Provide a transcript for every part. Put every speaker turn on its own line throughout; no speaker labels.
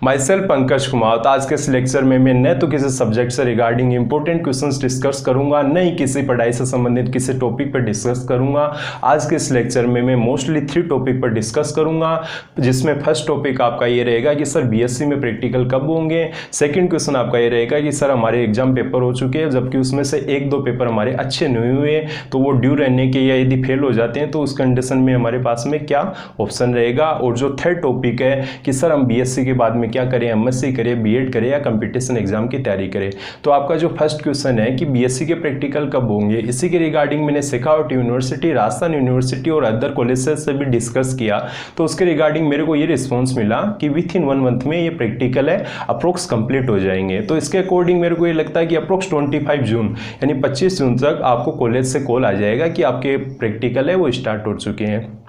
My self Pankaj Kumar. तो आज के इस लेक्चर में मैं न तो किसी सब्जेक्ट से रिगार्डिंग इंपॉर्टेंट क्वेश्चंस डिस्कस करूंगा, न ही किसी पढ़ाई से संबंधित किसी टॉपिक पर डिस्कस करूंगा। आज के इस लेक्चर में मैं मोस्टली 3 टॉपिक पर डिस्कस करूंगा, जिसमें फर्स्ट टॉपिक आपका ये रहेगा कि सर बीएससी में प्रैक्टिकल कब होंगे। सेकेंड क्वेश्चन आपका ये रहेगा कि सर हमारे एग्जाम पेपर हो चुके हैं, जबकि उसमें से 1-2 पेपर हमारे अच्छे नहीं हुए, तो वो ड्यू रहने के या यदि फेल हो जाते हैं तो उस कंडीशन में हमारे पास में क्या ऑप्शन रहेगा। और जो थर्ड टॉपिक है कि सर हम बीएससी के बाद में क्या करें, एमएससी करें, बीएड करें या कंपटीशन एग्जाम की तैयारी करें। तो आपका जो फर्स्ट क्वेश्चन है कि बीएससी के प्रैक्टिकल कब होंगे, इसी के रिगार्डिंग मैंने शेखावत यूनिवर्सिटी, राजस्थान यूनिवर्सिटी और अदर कॉलेजेस से भी डिस्कस किया। तो उसके रिगार्डिंग मेरे को ये रिस्पॉन्स मिला कि विथ इन 1 मंथ में ये प्रैक्टिकल है अप्रोक्स कंप्लीट हो जाएंगे। तो इसके अकॉर्डिंग मेरे को ये लगता है कि अप्रोक्स 25 जून यानी 25 जून तक आपको कॉलेज से कॉल आ जाएगा कि आपके प्रैक्टिकल है वो स्टार्ट हो चुके हैं।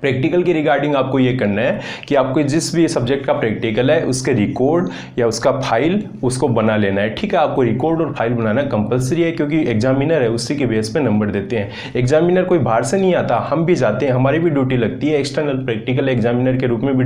प्रैक्टिकल की रिगार्डिंग आपको ये करना है कि आपको जिस भी सब्जेक्ट का प्रैक्टिकल है उसके रिकॉर्ड या उसका फाइल उसको बना लेना है। ठीक है, आपको रिकॉर्ड और फाइल बनाना कंपलसरी है, क्योंकि एग्जामिनर है उसी के बेस पे नंबर देते हैं। एग्जामिनर कोई बाहर से नहीं आता, हम भी जाते हैं, हमारी भी ड्यूटी लगती है। एक्सटर्नल प्रैक्टिकल एग्जामिनर के रूप में भी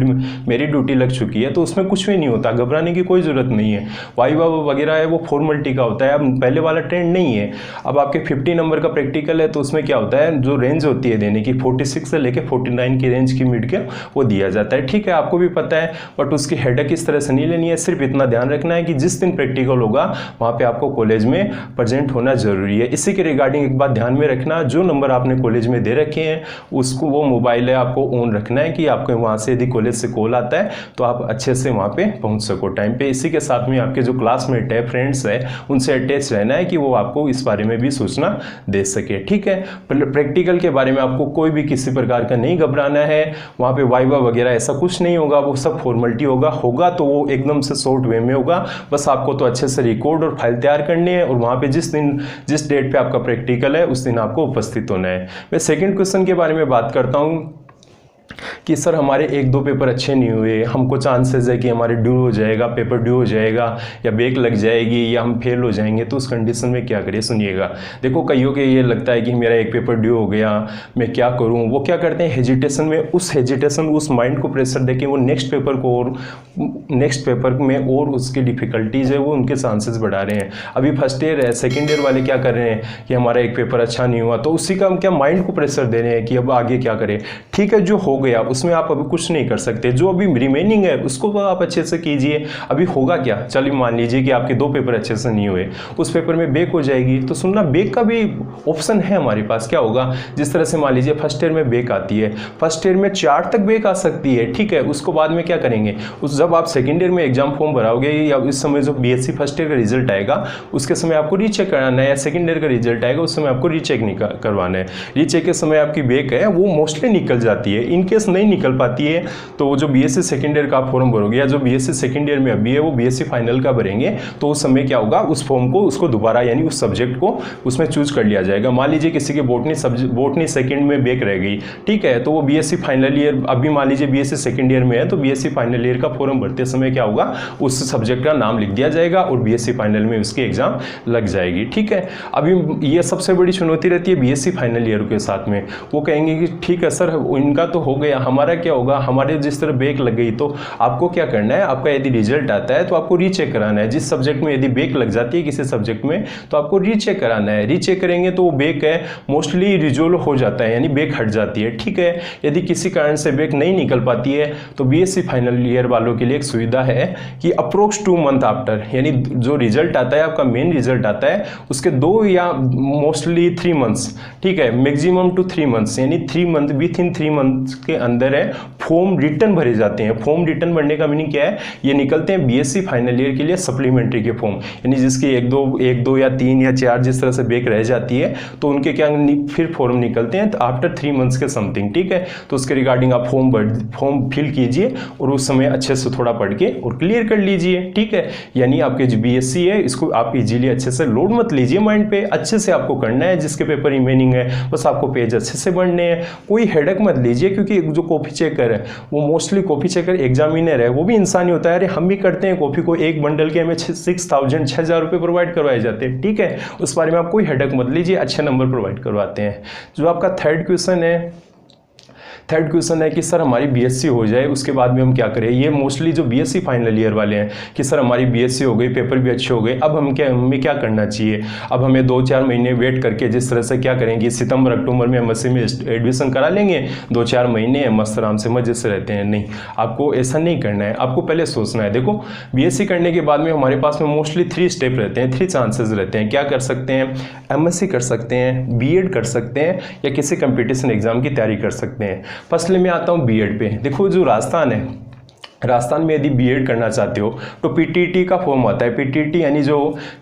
मेरी ड्यूटी लग चुकी है, तो उसमें कुछ भी नहीं होता, घबराने की कोई ज़रूरत नहीं है। वाइवा वगैरह है वो फॉर्मेलिटी का होता है, अब पहले वाला ट्रेंड नहीं है। अब आपके 50 नंबर का प्रैक्टिकल है तो उसमें क्या होता है, जो रेंज होती है देने की 46 से लेकर 49 की रेंज की मिड के वो दिया जाता है। ठीक है, आपको भी पता है, बट उसकी हेडेक इस तरह से नहीं लेनी है। सिर्फ इतना ध्यान रखना है कि जिस दिन प्रैक्टिकल होगा वहाँ पे आपको कॉलेज में प्रेजेंट होना जरूरी है। इसी के रिगार्डिंग एक बात ध्यान में रखना, जो नंबर आपने कॉलेज में दे रखे हैं उसको वो मोबाइल है आपको ऑन रखना है कि आपको वहाँ से यदि कॉलेज से कॉल आता है तो आप अच्छे से वहाँ पे पहुँच सको टाइम पे। इसी के साथ में आपके जो क्लासमेट है, फ्रेंड्स है, उनसे अटैच रहना है कि वो आपको इस बारे में भी सूचना दे सके। ठीक है, प्रैक्टिकल के बारे में आपको कोई भी किसी प्रकार का नहीं घबराना है। वहाँ पे वाइवा वगैरह ऐसा कुछ नहीं होगा, वो सब फॉर्मेलिटी होगा तो वो एकदम से शॉर्ट वे में होगा। बस आपको तो अच्छे से रिकॉर्ड और फाइल तैयार करनी है और वहाँ पे जिस डेट पे आपका प्रैक्टिकल है उस दिन आपको उपस्थित होना है। मैं सेकंड क्वेश्चन के बारे में बात करता हूँ कि सर हमारे 1-2 पेपर अच्छे नहीं हुए, हमको चांसेस है कि हमारे ड्यू हो जाएगा, पेपर ड्यू हो जाएगा या बैक लग जाएगी या हम फेल हो जाएंगे, तो उस कंडीशन में क्या करें। सुनिएगा, देखो कईयों के ये लगता है कि मेरा एक पेपर ड्यू हो गया, मैं क्या करूं। वो क्या करते हैं, हेजिटेशन में उस माइंड को प्रेशर देके वो नेक्स्ट पेपर में और उसकी डिफिकल्टीज है वो उनके चांसेस बढ़ा रहे हैं। अभी फर्स्ट ईयर है, सेकेंड ईयर वाले क्या कर रहे हैं कि हमारा एक पेपर अच्छा नहीं हुआ, तो उसी का हम क्या माइंड को प्रेशर दे रहे हैं कि अब आगे क्या करें। ठीक है, जो हो गया उसमें आप अभी कुछ नहीं कर सकते, जो अभी रिमेनिंग है उसको आप अच्छे से कीजिए। अभी होगा क्या, चलिए मान लीजिए कि आपके 2 पेपर अच्छे से नहीं हुए, उस पेपर में बैक हो जाएगी, तो सुनना बैक का भी ऑप्शन है हमारे पास। क्या होगा, जिस तरह से मान लीजिए फर्स्ट ईयर में बैक आती है, फर्स्ट ईयर में 4 तक बैक आ सकती है। ठीक है, उसको बाद में क्या करेंगे, जब आप सेकेंड ईयर में एग्जाम फॉर्म भराओगे या इस समय जो बीएससी फर्स्ट ईयर का रिजल्ट आएगा उसके समय आपको रीचेक कराना है, या सेकेंड ईयर का रिजल्ट आएगा उस समय आपको रीचेक करवाना है। रीचेक के समय आपकी बैक है वो मोस्टली निकल जाती है, इनकेस नहीं निकल पाती है तो वो जो बीएससी सेकंड ईयर का फॉर्म भरोगे या जो बीएससी सेकंड ईयर में अभी है वो बीएससी फाइनल का भरेंगे, तो उस समय क्या होगा, उस फॉर्म को उसको दोबारा यानी उस सब्जेक्ट को उसमें चूज कर लिया जाएगा। मान लीजिए किसी के बोटनी सेकंड में बैक रह गई, ठीक है, तो वो बीएससी फाइनल ईयर, अभी मान लीजिए बीएससी सेकंड ईयर में है तो बीएससी फाइनल ईयर का फॉर्म भरते समय क्या होगा, उस सब्जेक्ट का नाम लिख दिया जाएगा और बीएससी फाइनल में उसकी एग्जाम लग जाएगी। ठीक है, अभी ये सबसे बड़ी चुनौती रहती है बीएससी फाइनल ईयर के साथ में। वो कहेंगे कि ठीक है सर इनका तो हो गया, हमारा क्या होगा, हमारे जिस तरह बैक लग गई, तो आपको क्या करना है, आपका यदि रिजल्ट आता है तो आपको रीचेक कराना है। जिस सब्जेक्ट में यदि बैक लग जाती है किसी सब्जेक्ट में तो आपको रीचेक कराना है। रीचेक करेंगे तो वो बैक है मोस्टली रिजोल्व हो जाता है, यानी बैक हट जाती है। ठीक है, यदि किसी कारण से बैक नहीं निकल पाती है तो बीएससी फाइनल ईयर वालों के लिए एक सुविधा है कि अप्रोक्स 2 मंथ आफ्टर, यानी जो रिजल्ट आता है आपका मेन रिजल्ट आता है उसके 2 या मोस्टली 3 मंथ्स, ठीक है, मैक्सिमम टू 3 मंथ्स, यानी 3 मंथ विथ इन 3 मंथ के अंदर है फॉर्म रिटर्न भरे जाते हैं। फॉर्म रिटर्न भरने का मीनिंग क्या है, ये निकलते हैं बीएससी फाइनल ईयर के लिए सप्लीमेंट्री के फॉर्म, यानी जिसकी 1-2 या 3 या 4 जिस तरह से बैक रह जाती है तो उनके क्या फिर फॉर्म निकलते हैं आफ्टर 3 मंथ्स के समथिंग। ठीक है, तो उसके रिगार्डिंग आप फॉर्म फिल कीजिए और उस समय अच्छे से थोड़ा पढ़ के और क्लियर कर लीजिए। ठीक है, यानी आपके जो बीएससी है इसको आप इजीली अच्छे से लोड मत लीजिए माइंड पे, अच्छे से आपको करना है। जिसके पेपर रिमेनिंग है बस आपको पेज अच्छे से पढ़ने हैं, कोई हेडेक मत लीजिए, क्योंकि जो कॉपी चेकर है वो मोस्टली कॉपी चेकर एग्जामिनर है, वो भी इंसान ही होता है। अरे हम भी करते हैं कॉपी को, एक बंडल के हमें 6,000 रुपये प्रोवाइड करवाए जाते हैं। ठीक है, उस बारे में आप कोई हेडेक मत लीजिए, अच्छे नंबर प्रोवाइड करवाते हैं। जो आपका थर्ड क्वेश्चन है थर्ड क्वेश्चन है कि सर हमारी बीएससी हो जाए उसके बाद में हम क्या करें। ये मोस्टली जो बीएससी फाइनल ईयर वाले हैं कि सर हमारी बीएससी हो गई, पेपर भी अच्छे हो गए, अब हमें क्या करना चाहिए। अब हमें 2-4 महीने वेट करके जिस तरह से क्या करेंगे, सितंबर अक्टूबर में एमएससी में एडमिशन करा लेंगे, 2-4 महीने मस्त आराम से मजे से रहते हैं। नहीं, आपको ऐसा नहीं करना है, आपको पहले सोचना है। देखो बीएससी करने के बाद में हमारे पास में मोस्टली 3 स्टेप रहते हैं, 3 चांसेस रहते हैं। क्या कर सकते हैं, एमएससी कर सकते हैं, बीएड कर सकते हैं, या किसी कंपटीशन एग्जाम की तैयारी कर सकते हैं। फर्स्टली मैं आता हूँ बीएड पे। देखो जो राजस्थान है, राजस्थान में यदि बीएड करना चाहते हो तो पीटीटी का फॉर्म आता है। पीटीटी यानी जो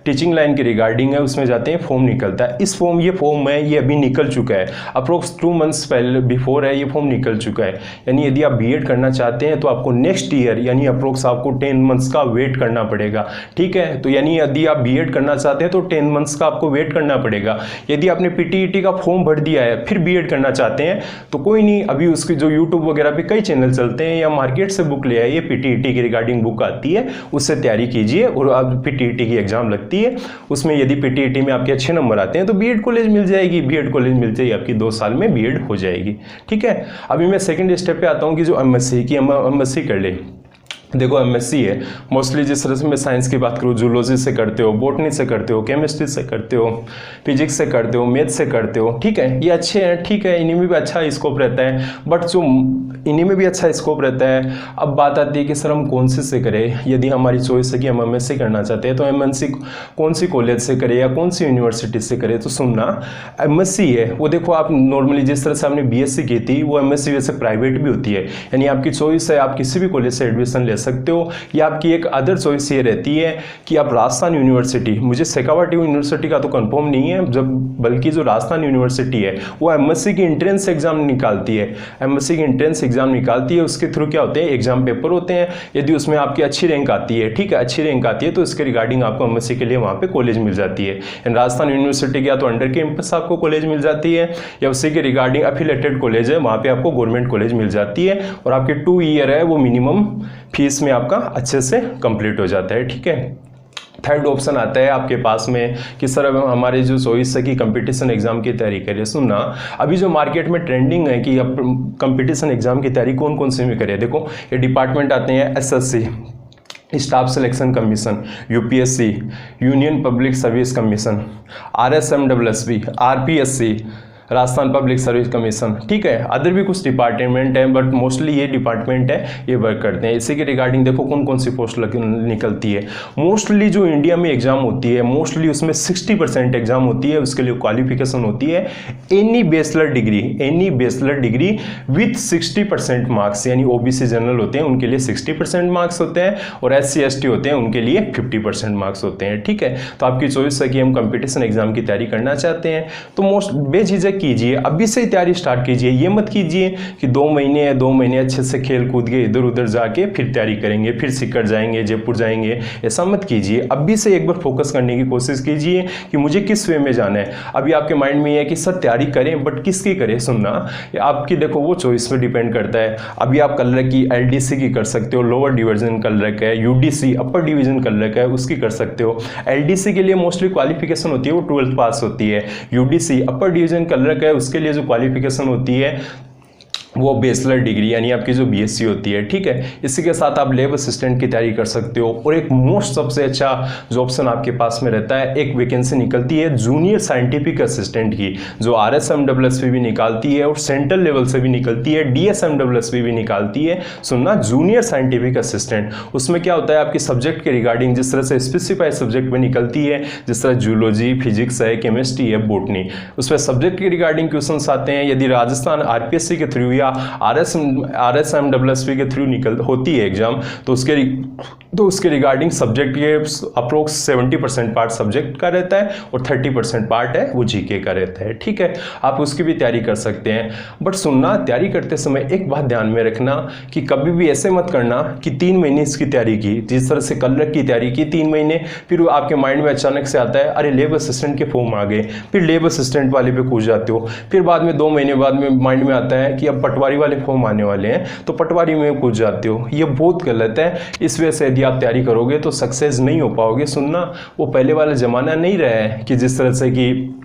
टीचिंग लाइन के रिगार्डिंग है उसमें जाते हैं, फॉर्म निकलता है। ये फॉर्म है, ये अभी निकल चुका है, अप्रोक्स 2 मंथ्स पहले बिफोर है, ये फॉर्म निकल चुका है। यानी यदि आप बीएड करना चाहते हैं तो आपको नेक्स्ट ईयर यानी अप्रोक्स आपको 10 मंथ्स का वेट करना पड़ेगा। ठीक है, तो यानी यदि आप बीएड करना चाहते हैं तो 10 मंथ्स का आपको वेट करना पड़ेगा। यदि आपने पीटीटी का फॉर्म भर दिया है फिर बीएड करना चाहते हैं तो कोई नहीं, अभी उसके जो यूट्यूब वगैरह पे कई चैनल चलते हैं या मार्केट से बुक ले आए, ये पीटीईटी की रिगार्डिंग बुक आती है, उससे तैयारी कीजिए। और आप पीटीईटी की एग्जाम लगती है, उसमें यदि पीटीईटी में आपके अच्छे नंबर आते हैं तो बीएड कॉलेज मिल जाएगी, बीएड कॉलेज मिल जाएगी, आपकी 2 साल में बीएड हो जाएगी। ठीक है, अभी मैं सेकंड स्टेप पे आता हूँ कि जो एमएससी की एमएससी कर ले। देखो एमएससी है, मोस्टली जिस तरह से मैं साइंस की बात करूँ, जूलॉजी से करते हो, बॉटनी से करते हो, केमिस्ट्री से करते हो, फिजिक्स से करते हो, मैथ से करते हो। ठीक है, ये अच्छे हैं, ठीक है, इन्हीं में भी अच्छा स्कोप रहता है, बट जो इन्हीं में भी अच्छा स्कोप रहता है। अब बात आती है कि सर हम कौन से करें। यदि हमारी चॉइस है कि हम एमएससी करना चाहते हैं तो एमएससी कौन सी कॉलेज से करें या कौन सी यूनिवर्सिटी से करें। तो सुनना, एमएससी है वो देखो आप नॉर्मली जिस तरह से आपने बीएससी की थी वो एमएससी वैसे प्राइवेट भी होती है, यानी आपकी चॉइस है, आप किसी भी कॉलेज से एडमिशन ले सकते हो। या आपकी एक अदर चॉइस ये रहती है कि आप राजस्थान यूनिवर्सिटी, मुझे शेखावाटी यूनिवर्सिटी का तो कंफर्म नहीं है, जब बल्कि जो राजस्थान यूनिवर्सिटी है वो एमएससी की एंट्रेंस एग्जाम निकालती है, एमएससी की एंट्रेंस एग्जाम निकालती है। उसके थ्रू क्या होते हैं, एग्जाम पेपर होते हैं। यदि उसमें आपकी अच्छी रैंक आती है, ठीक है, अच्छी रैंक आती है तो इसके रिगार्डिंग आपको एमएससी के लिए वहाँ पे कॉलेज मिल जाती है। राजस्थान यूनिवर्सिटी या तो अंडर कैंपस आपको कॉलेज मिल जाती है, या उसी के रिगार्डिंग एफिलेटेड कॉलेज है, वहाँ पे आपको गवर्नमेंट कॉलेज मिल जाती है। और आपके 2 ईयर है वो मिनिमम फीस में आपका अच्छे से कंप्लीट हो जाता है। ठीक है, थर्ड ऑप्शन आता है आपके पास में कि सर अब हमारे जो चॉइस है कि कंपटीशन एग्जाम की तैयारी करिए। सुनना, अभी जो मार्केट में ट्रेंडिंग है कि अब कंपटीशन एग्जाम की तैयारी कौन कौन से में करें। देखो ये डिपार्टमेंट आते हैं, SSC staff selection commission, UPSC union public service commission, RSMWSB, RPSC Rajasthan public service commission. ठीक है, अदर भी कुछ डिपार्टमेंट हैं बट मोस्टली ये डिपार्टमेंट है ये वर्क करते हैं। इसी के रिगार्डिंग देखो कौन कौन सी पोस्ट निकलती है। मोस्टली जो इंडिया में एग्जाम होती है मोस्टली उसमें 60% एग्जाम होती है, उसके लिए क्वालिफिकेशन होती है any bachelor degree with 60% marks, यानी ओबीसी जनरल होते हैं उनके लिए 60% मार्क्स होते हैं और एससी एसटी होते हैं उनके लिए 50% मार्क्स होते हैं। ठीक है, तो आपकी चॉइस है कि हम कंपटीशन एग्जाम की तैयारी करना चाहते हैं तो मोस्ट बेझिझक कीजिए, अभी से तैयारी स्टार्ट कीजिए। ये मत कीजिए कि 2 महीने अच्छे से खेल कूद के इधर उधर जाके फिर तैयारी करेंगे, फिर सीकर जाएंगे, जयपुर जाएंगे, ऐसा मत कीजिए। अभी से एक बार फोकस करने की कोशिश कीजिए कि मुझे किस वे में जाना है। अभी आपके माइंड में ये है कि सर तैयारी करें बट किसकी करें। सुनना, आपकी देखो वो चॉइस पे डिपेंड करता है। अभी आप कर रखी एलडीसी की कर सकते हो, लोअर डिवीजन कर रखा है, यूडीसी अपर डिवीजन कर रखा है उसकी कर सकते हो। एलडीसी के लिए मोस्टली क्वालिफिकेशन होती है वो 12th पास होती है, यूडीसी अपर डिवीजन कर रखा है उसके लिए जो क्वालिफिकेशन होती है वो बैचलर डिग्री यानी आपकी जो बीएससी होती है। ठीक है, इसी के साथ आप लैब असिस्टेंट की तैयारी कर सकते हो। और एक मोस्ट सबसे अच्छा जो ऑप्शन आपके पास में रहता है, एक वैकेंसी निकलती है जूनियर साइंटिफिक असिस्टेंट की, जो आरएसएमडब्ल्यूएसपी भी निकालती है और सेंट्रल लेवल से भी निकलती है, डीएसएमडब्ल्यूएसपी भी निकालती है। सुनना, जूनियर साइंटिफिक असिस्टेंट, उसमें क्या होता है आपके सब्जेक्ट के रिगार्डिंग जिस तरह से स्पेसिफाइड सब्जेक्ट में निकलती है, जिस तरह जूलॉजी, फिजिक्स है, केमिस्ट्री है, बॉटनी, उसमें सब्जेक्ट के रिगार्डिंग क्वेश्चन आते हैं। यदि राजस्थान आरपीएससी के थ्रू या आरएसएमडब्ल्यूएसपी के थ्रू होती है एग्जाम तो उसके रिगार्डिंग सब्जेक्ट के अप्रोक्स 70% पार्ट सब्जेक्ट का रहता है और 30% पार्ट है वो जीके का रहता है। ठीक है, आप उसकी भी तैयारी कर सकते हैं। बट सुनना, तैयारी करते समय एक बात ध्यान में रखना कि कभी भी ऐसे मत करना कि 3 महीने इसकी तैयारी की, जिस तरह से कलर की तैयारी की 3 महीने, फिर आपके माइंड में अचानक से आता है अरे लेब असिस्टेंट के फॉर्म आ गए, फिर लेब असिस्टेंट वाले पे कूद जाते हो, फिर बाद में 2 महीने बाद में माइंड में आता है कि अब पटवारी वाले फॉर्म आने वाले हैं तो पटवारी में कूद जाते हो। ये बहुत गलत है। इस वजह से यदि आप तैयारी करोगे तो सक्सेस नहीं हो पाओगे। सुनना, वो पहले वाला जमाना नहीं रहा है कि जिस तरह से कि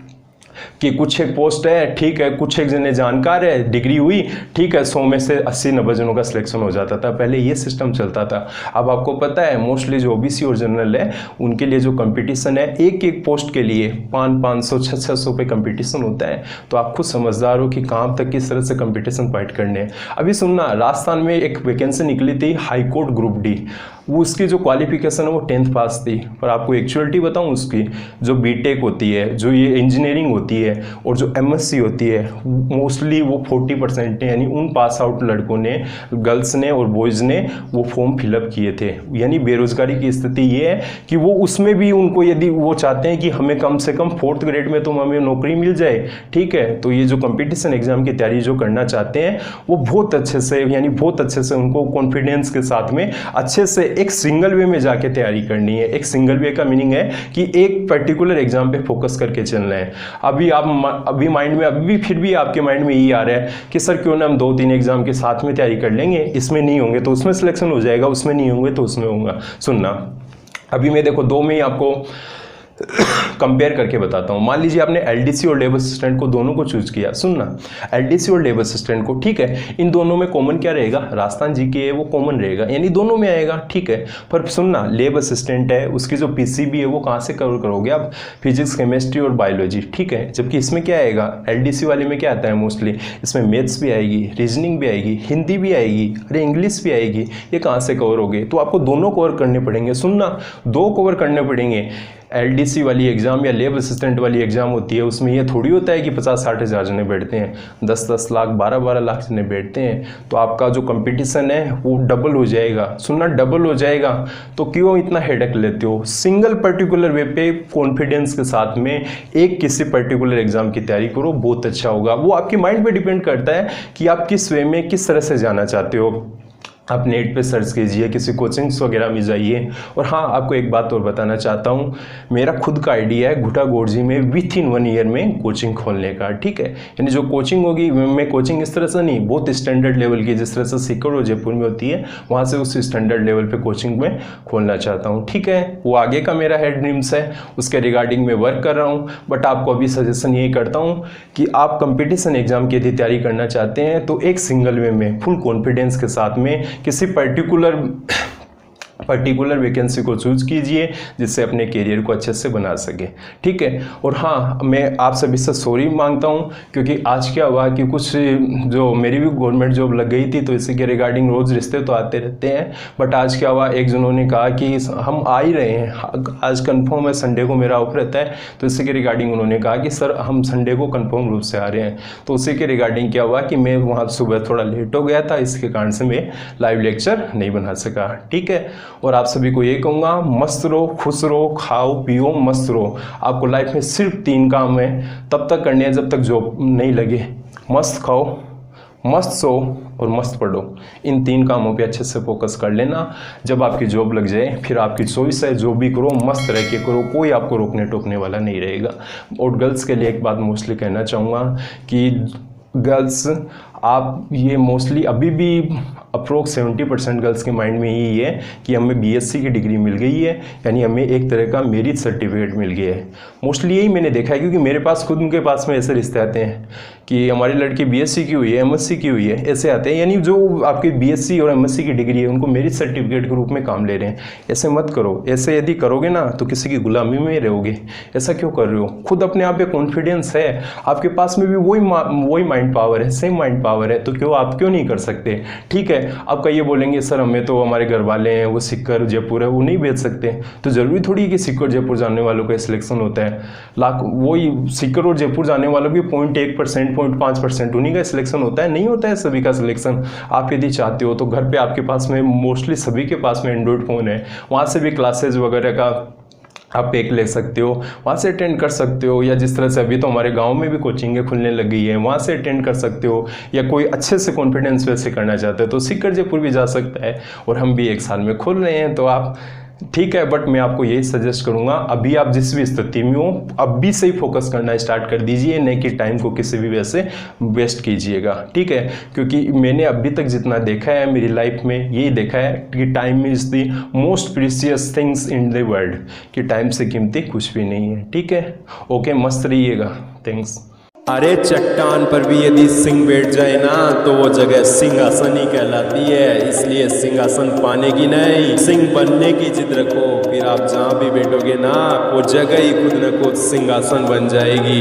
कि कुछ एक पोस्ट है, ठीक है, कुछ एक जने जानकार है, डिग्री हुई, ठीक है, 100 में से 80-90 जनों का सिलेक्शन हो जाता था। पहले ये सिस्टम चलता था। अब आपको पता है मोस्टली जो ओबीसी और जनरल है उनके लिए जो कंपटीशन है, एक एक पोस्ट के लिए 500, 600 पे कंपटीशन होता है। तो आप खुद समझदार हो कि कहाँ तक किस तरह से कंपटीशन फाइट करने हैं। अभी सुनना, राजस्थान में एक वैकेंसी निकली थी हाई कोर्ट ग्रुप डी, वो उसकी जो क्वालिफिकेशन है वो 10th पास थी। पर आपको एक्चुअलिटी बताऊं, उसकी जो बीटेक होती है, जो ये इंजीनियरिंग होती है और जो एमएससी होती है, मोस्टली वो 40% ने, यानी उन पास आउट लड़कों ने, गर्ल्स ने और बॉयज़ ने वो फॉर्म फिलअप किए थे। यानी बेरोजगारी की स्थिति ये है कि वो उसमें भी उनको, यदि वो चाहते हैं कि हमें कम से कम 4th ग्रेड में तो हमें नौकरी मिल जाए, ठीक है, तो ये जो कंपटीशन एग्जाम की तैयारी जो करना चाहते हैं वो बहुत अच्छे से, यानी बहुत अच्छे से उनको कॉन्फिडेंस के साथ में अच्छे से एक सिंगल वे में जाके तैयारी करनी है। एक सिंगल वे का मीनिंग है कि एक पर्टिकुलर एग्जाम पे फोकस करके चलना है। अभी माइंड में, अभी भी फिर भी आपके माइंड में यही आ रहा है कि सर क्यों ना हम 2-3 एग्जाम के साथ में तैयारी कर लेंगे, इसमें नहीं होंगे तो उसमें सिलेक्शन हो जाएगा, उसमें नहीं होंगे तो उसमें होगा। सुनना, अभी मैं देखो 2 में ही आपको कंपेयर करके बताता हूँ। मान लीजिए आपने एलडीसी और लेबर असिस्टेंट को, दोनों को चूज किया। सुनना, एलडीसी और लेबर असिस्टेंट को, ठीक है, इन दोनों में कॉमन क्या रहेगा, राजस्थान जीके है वो कॉमन रहेगा, यानी दोनों में आएगा, ठीक है। पर सुनना, लेबर असिस्टेंट है, उसकी जो पीसीबी है वो कहाँ से कवर करोगे आप, फिजिक्स, केमिस्ट्री और बायोलॉजी, ठीक है। जबकि इसमें क्या आएगा, एलडीसी वाले में क्या आता है मोस्टली, इसमें मैथ्स भी आएगी, रीजनिंग भी आएगी, हिंदी भी आएगी, अरे इंग्लिश भी आएगी। ये कहाँ से कवर होगे, तो आपको दोनों कवर करने पड़ेंगे। सुनना, 2 कवर करने पड़ेंगे। एलडीसी वाली एग्जाम या लेबर असिस्टेंट वाली एग्जाम होती है, उसमें ये थोड़ी होता है कि 50-60 हज़ार जने बैठते हैं, 10-10 लाख, 12-12 लाख जने बैठते हैं। तो आपका जो कंपटीशन है वो डबल हो जाएगा। सुनना, डबल हो जाएगा। तो क्यों इतना हेडेक लेते हो, सिंगल पर्टिकुलर वे पे कॉन्फिडेंस के साथ में एक किसी पर्टिकुलर एग्जाम की तैयारी करो, बहुत अच्छा होगा। वो आपके माइंड पे डिपेंड करता है कि आप किस वे में, किस तरह से जाना चाहते हो। आप नेट पे सर्च कीजिए, किसी कोचिंग्स वगैरह में जाइए। और हाँ, आपको एक बात और बताना चाहता हूँ, मेरा खुद का आइडिया है घुटा गोरजी में विथ इन 1 ईयर में कोचिंग खोलने का, ठीक है। यानी जो कोचिंग होगी, मैं कोचिंग इस तरह से नहीं, बहुत स्टैंडर्ड लेवल की, जिस तरह से सीकर और जयपुर में होती है, वहाँ से उस स्टैंडर्ड लेवल पे कोचिंग में खोलना चाहता हूँ, ठीक है। वो आगे का मेरा हेड ड्रीम्स है, उसके रिगार्डिंग में वर्क कर रहा हूँ। बट आपको अभी सजेशन यही करता हूँ कि आप कंपटीशन एग्जाम की यदि तैयारी करना चाहते हैं तो एक सिंगल वे में फुल कॉन्फिडेंस के साथ में किसी पर्टिकुलर वैकेंसी को चूज कीजिए, जिससे अपने करियर को अच्छे से बना सके, ठीक है। और हाँ, मैं आप सभी से सॉरी मांगता हूँ, क्योंकि आज क्या हुआ कि कुछ जो मेरी भी गवर्नमेंट जॉब लग गई थी, तो इसी के रिगार्डिंग रोज़ रिश्ते तो आते रहते हैं। बट आज क्या हुआ, एक जनों ने कहा कि हम आ ही रहे हैं, आज कंफर्म है, संडे को मेरा ऑफ रहता है, तो इसी के रिगार्डिंग उन्होंने कहा कि सर हम संडे को कंफर्म रूप से आ रहे हैं। तो उसी के रिगार्डिंग क्या हुआ कि मैं वहाँ सुबह थोड़ा लेट हो गया था, इसके कारण से मैं लाइव लेक्चर नहीं बना सका, ठीक है। और आप सभी को ये कहूँगा, मस्त रहो, खुश रहो, खाओ पियो, मस्त रहो। आपको लाइफ में सिर्फ 3 काम है, तब तक करने हैं जब तक जॉब नहीं लगे। मस्त खाओ, मस्त सो और मस्त पढ़ो। इन 3 कामों पे अच्छे से फोकस कर लेना। जब आपकी जॉब लग जाए फिर आपकी चॉइस है, जो भी करो मस्त रह के करो, कोई आपको रोकने टोकने वाला नहीं रहेगा। और गर्ल्स के लिए एक बात मोस्टली कहना चाहूँगा कि गर्ल्स, आप ये मोस्टली अभी भी अप्रोक्स 70% गर्ल्स के माइंड में यही है कि हमें बीएससी की डिग्री मिल गई है, यानी हमें एक तरह का मेरिट सर्टिफिकेट मिल गया है। मोस्टली यही मैंने देखा है, क्योंकि मेरे पास खुद उनके पास में ऐसे रिश्ते आते हैं कि हमारी लड़की बीएससी की हुई है, एमएससी की हुई है, ऐसे आते हैं। यानी जो आपकी बीएससी और एमएससी की डिग्री है उनको मेरिट सर्टिफिकेट के रूप में काम ले रहे हैं। ऐसे मत करो। ऐसे यदि करोगे ना तो किसी की गुलामी में रहोगे। ऐसा क्यों कर रहे हो? खुद अपने आप पे कॉन्फिडेंस है, आपके पास में भी वही माइंड पावर है, सेम माइंड पावर है, तो क्यों आप क्यों नहीं कर सकते? ठीक है, आपका ये बोलेंगे सर हमें तो हमारे घर वाले हैं, वो सीकर जयपुर है, वो नहीं भेज सकते। तो ज़रूरी थोड़ी है कि सीकर जयपुर जाने वालों का सिलेक्शन होता है। लाख वही सीकर और जयपुर जाने वालों की 0.1%, 0.5% उन्हीं का सिलेक्शन होता है, नहीं होता है सभी का सिलेक्शन। आप यदि चाहते हो तो घर पे आपके पास में मोस्टली सभी के पास में एंड्रॉयड फ़ोन है, वहाँ से भी क्लासेज वगैरह का आप एक ले सकते हो, वहाँ से अटेंड कर सकते हो। या जिस तरह से अभी तो हमारे गांव में भी कोचिंगें खुलने लग गई है, वहाँ से अटेंड कर सकते हो। या कोई अच्छे से कॉन्फिडेंस वैसे करना चाहते हो तो सीकर जयपुर भी जा सकता है, और हम भी 1 साल में खोल रहे हैं। तो आप ठीक है, बट मैं आपको यही सजेस्ट करूंगा, अभी आप जिस भी स्थिति में हो अभी से ही फोकस करना स्टार्ट कर दीजिए, नहीं कि टाइम को किसी भी वजह से वेस्ट कीजिएगा। ठीक है, क्योंकि मैंने अभी तक जितना देखा है मेरी लाइफ में यही देखा है कि time is the most precious things in the world, कि टाइम से कीमती कुछ भी नहीं है। ठीक है, ओके, मस्त रहिएगा, थैंक्स। अरे चट्टान पर भी यदि सिंह बैठ जाए ना तो वो जगह सिंहासन ही कहलाती है, इसलिए सिंहासन पाने की नहीं सिंह बनने की जिद रखो, फिर आप जहाँ भी बैठोगे ना वो जगह ही खुद न खुद सिंहासन बन जाएगी।